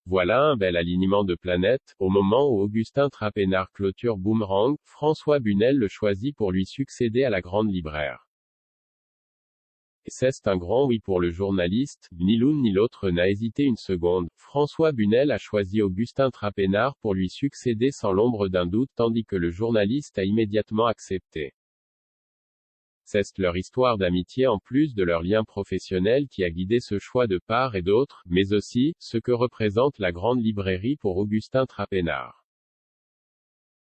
Voilà un bel alignement de planètes. Au moment où Augustin Trapenard clôture Boomerang, François Bunel le choisit pour lui succéder à la grande libraire. Et c'est un grand oui pour le journaliste, ni l'une ni l'autre n'a hésité une seconde. François Bunel a choisi Augustin Trapenard pour lui succéder sans l'ombre d'un doute tandis que le journaliste a immédiatement accepté. C'est leur histoire d'amitié en plus de leur lien professionnel qui a guidé ce choix de part et d'autre, mais aussi, ce que représente la grande librairie pour Augustin Trapenard.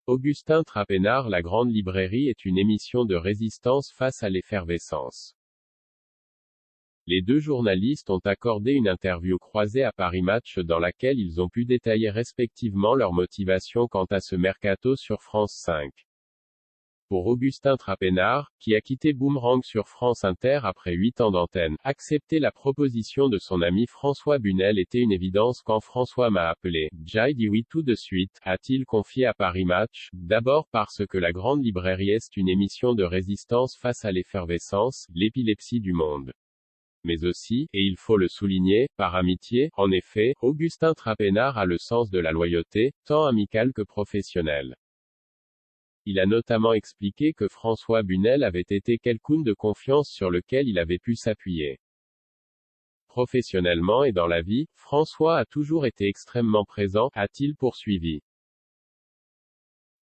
Augustin Trapenard. La grande librairie est une émission de résistance face à l'effervescence. Les deux journalistes ont accordé une interview croisée à Paris Match dans laquelle ils ont pu détailler respectivement leur motivation quant à ce mercato sur France 5. Pour Augustin Trapenard, qui a quitté Boomerang sur France Inter après 8 ans d'antenne, accepter la proposition de son ami François Bunel était une évidence quand François m'a appelé. J'ai dit oui tout de suite, a-t-il confié à Paris Match, d'abord parce que la grande librairie est une émission de résistance face à l'effervescence, l'épilepsie du monde. Mais aussi, et il faut le souligner, par amitié. En effet, Augustin Trapenard a le sens de la loyauté, tant amicale que professionnelle. Il a notamment expliqué que François Bunel avait été quelqu'un de confiance sur lequel il avait pu s'appuyer. Professionnellement et dans la vie, François a toujours été extrêmement présent, a-t-il poursuivi.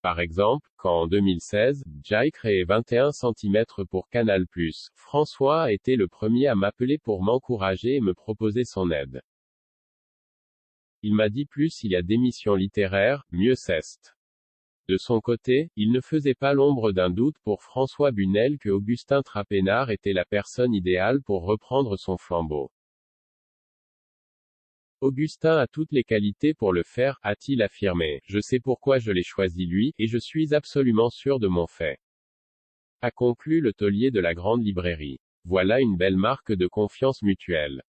Par exemple, quand en 2016, j'ai créé 21 cm pour Canal+, François a été le premier à m'appeler pour m'encourager et me proposer son aide. Il m'a dit plus il y a d'émissions littéraires, mieux c'est. De son côté, il ne faisait pas l'ombre d'un doute pour François Bunel que Augustin Trapenard était la personne idéale pour reprendre son flambeau. Augustin a toutes les qualités pour le faire, a-t-il affirmé. Je sais pourquoi je l'ai choisi lui, et je suis absolument sûr de mon fait. A conclu le taulier de la grande librairie. Voilà une belle marque de confiance mutuelle.